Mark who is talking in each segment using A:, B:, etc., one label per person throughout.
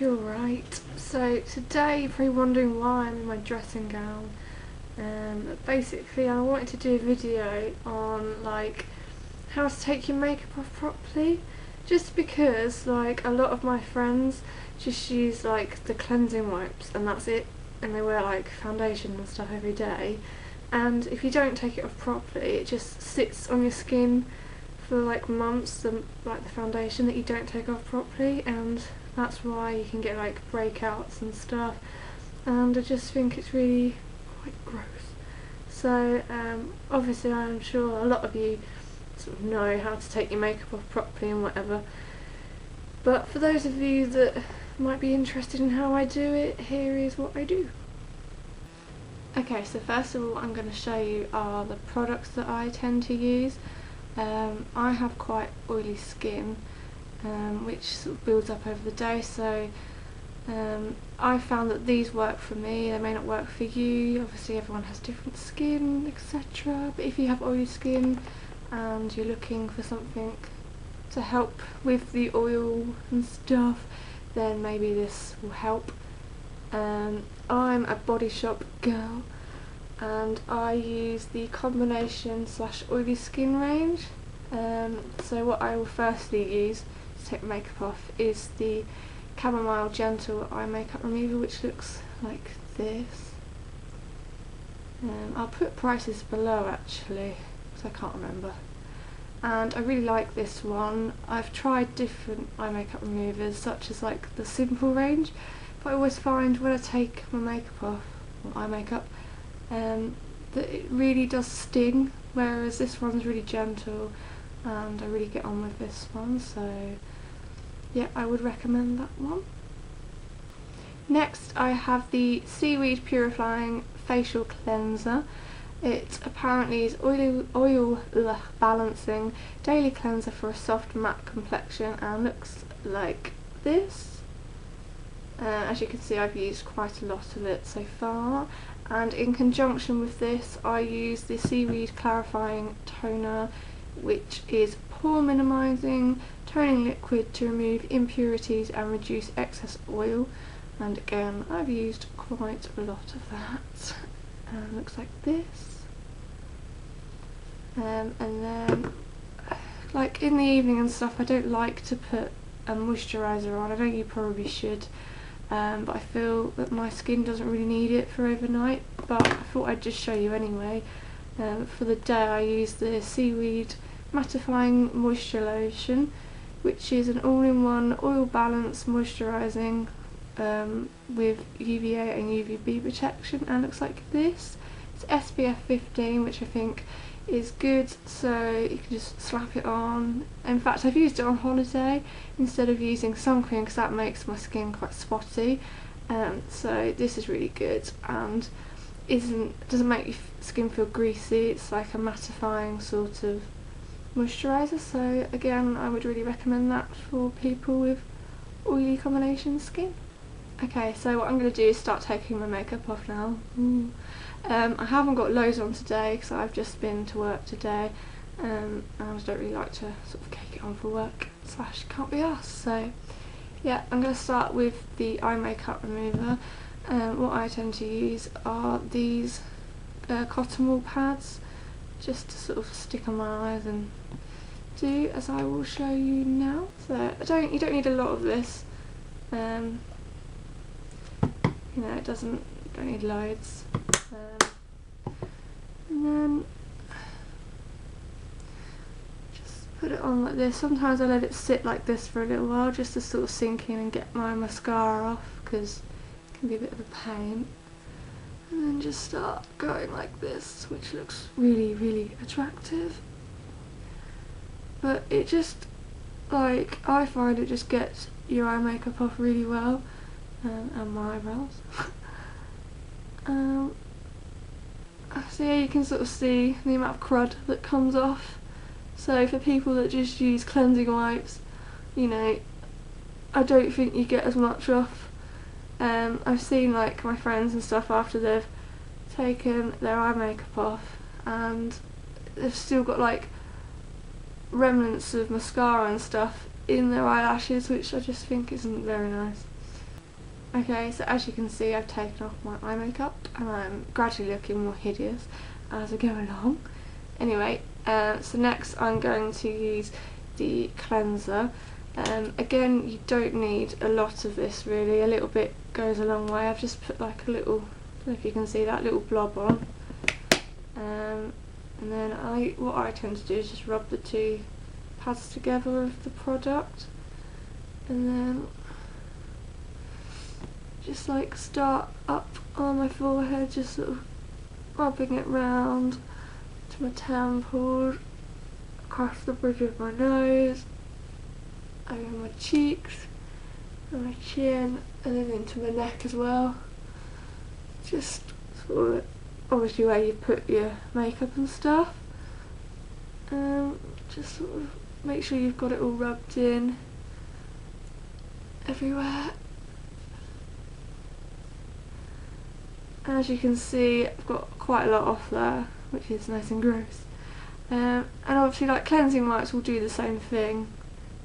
A: you're right. So today you're probably wondering why I'm in my dressing gown. Basically I wanted to do a video on like how to take your makeup off properly, just because like a lot of my friends just use like the cleansing wipes and that's it, and they wear like foundation and stuff every day, and if you don't take it off properly it just sits on your skin for like months, like the foundation that you don't take off properly, and that's why you can get like breakouts and stuff, and I just think it's really quite gross. So obviously I'm sure a lot of you sort of know how to take your makeup off properly and whatever, but for those of you that might be interested in how I do it, here is what I do. Okay, so first of all I'm going to show you are the products that I tend to use. I have quite oily skin, which sort of builds up over the day, so I found that these work for me. They may not work for you, obviously everyone has different skin, etc. But if you have oily skin and you're looking for something to help with the oil and stuff, then maybe this will help. I'm a Body Shop girl and I use the combination / oily skin range. So what I will firstly use to take makeup off is the Camomile Gentle Eye Makeup Remover, which looks like this. I'll put prices below actually, because I can't remember. And I really like this one. I've tried different eye makeup removers, such as like the Simple range, but I always find when I take my makeup off, or eye makeup, that it really does sting, whereas this one's really gentle and I really get on with this one, so yeah, I would recommend that one. Next I have the Seaweed Purifying Facial Cleanser. It apparently is oil balancing daily cleanser for a soft matte complexion and looks like this. As you can see, I've used quite a lot of it so far, and in conjunction with this I use the Seaweed Clarifying Toner, which is pore minimising toning liquid to remove impurities and reduce excess oil, and again I've used quite a lot of that. Looks like this. And then like in the evening and stuff I don't like to put a moisturiser on. I know you probably should, but I feel that my skin doesn't really need it for overnight, but I thought I'd just show you anyway. For the day I use the Seaweed Mattifying Moisture Lotion, which is an all-in-one oil balance moisturising with UVA and UVB protection, and looks like this. It's SPF 15, which I think is good, so you can just slap it on. In fact, I've used it on holiday instead of using sun cream because that makes my skin quite spotty, so this is really good and doesn't make your skin feel greasy. It's like a mattifying sort of moisturiser, so again I would really recommend that for people with oily combination skin. Okay, so what I'm going to do is start taking my makeup off now. I haven't got loads on today because I've just been to work today, and I don't really like to sort of cake it on for work / can't be asked. So yeah, I'm going to start with the eye makeup remover. What I tend to use are these cotton wool pads, just to sort of stick on my eyes and do as I will show you now. So you don't need a lot of this. You know, don't need loads. And then just put it on like this. Sometimes I let it sit like this for a little while just to sort of sink in and get my mascara off, because it can be a bit of a pain. And then just start going like this, which looks really, really attractive. But it just, like, I find it just gets your eye makeup off really well, and my eyebrows. So yeah, you can sort of see the amount of crud that comes off. So for people that just use cleansing wipes, you know, I don't think you get as much off. I've seen like my friends and stuff after they've taken their eye makeup off and they've still got like remnants of mascara and stuff in their eyelashes, which I just think isn't very nice. Okay, so as you can see, I've taken off my eye makeup and I'm gradually looking more hideous as I go along. Anyway, so next I'm going to use the cleanser. Again, you don't need a lot of this really, a little bit goes a long way. I've just put like a little, I don't know if you can see that little blob on. And then what I tend to do is just rub the two pads together of the product, and then just like start up on my forehead, just sort of rubbing it round to my temples, across the bridge of my nose, over my cheeks, and my chin, and then into my neck as well. Just sort of obviously where you put your makeup and stuff. Just sort of make sure you've got it all rubbed in everywhere. As you can see, I've got quite a lot off there, which is nice and gross. And obviously like cleansing wipes will do the same thing,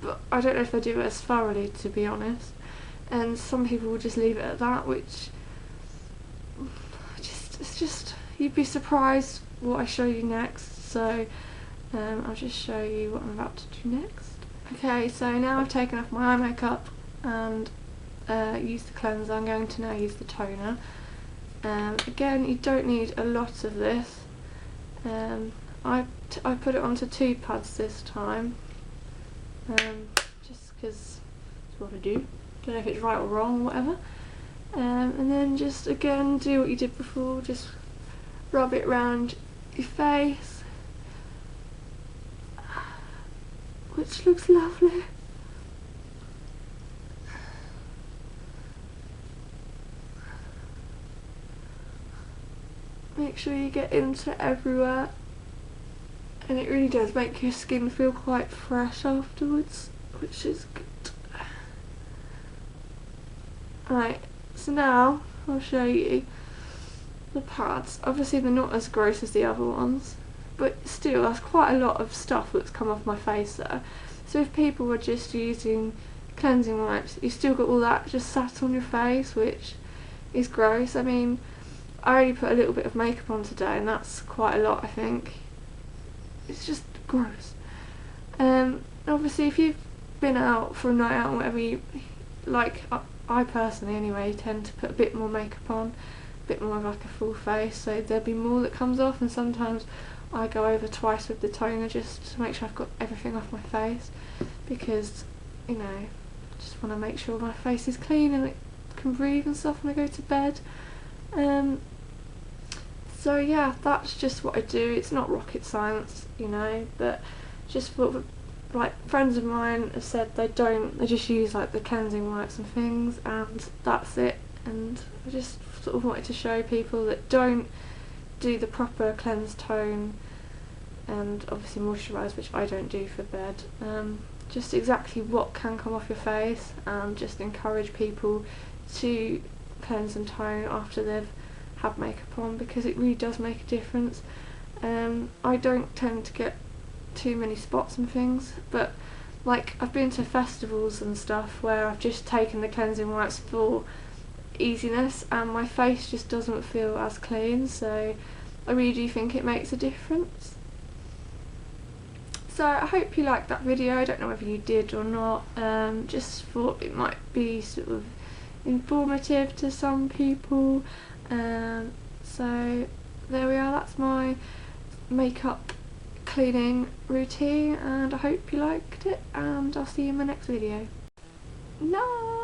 A: but I don't know if they do it as thoroughly, to be honest. And some people will just leave it at that, which it's just, you'd be surprised what I show you next. So I'll just show you what I'm about to do next. Okay, so now I've taken off my eye makeup and used the cleanser. I'm going to now use the toner. Again, you don't need a lot of this. I put it onto 2 pads this time, just because it's what I do. Don't know if it's right or wrong or whatever. And then just again do what you did before, just rub it around your face, which looks lovely. Make sure you get into everywhere, and it really does make your skin feel quite fresh afterwards, which is good. Right, so now I'll show you the pads. Obviously they're not as gross as the other ones, but still that's quite a lot of stuff that's come off my face there. So if people were just using cleansing wipes, you've still got all that just sat on your face, which is gross. I mean, I only put a little bit of makeup on today and that's quite a lot, I think. It's just gross. Obviously if you've been out for a night out or whatever, you like, I personally anyway tend to put a bit more makeup on, a bit more of like a full face, so there'll be more that comes off, and sometimes I go over twice with the toner just to make sure I've got everything off my face, because, you know, I just want to make sure my face is clean and it can breathe and stuff when I go to bed. So yeah, that's just what I do. It's not rocket science, you know, but just for, like, friends of mine have said they just use like the cleansing wipes and things, and that's it. And I just sort of wanted to show people that don't do the proper cleanse, tone and obviously moisturise, which I don't do for bed, just exactly what can come off your face, and just encourage people to cleanse and tone after they've had makeup on, because it really does make a difference. I don't tend to get too many spots and things, but like I've been to festivals and stuff where I've just taken the cleansing wipes for easiness and my face just doesn't feel as clean, so I really do think it makes a difference. So I hope you liked that video. I don't know whether you did or not, just thought it might be sort of informative to some people. So there we are, that's my makeup cleaning routine, and I hope you liked it, and I'll see you in my next video. No!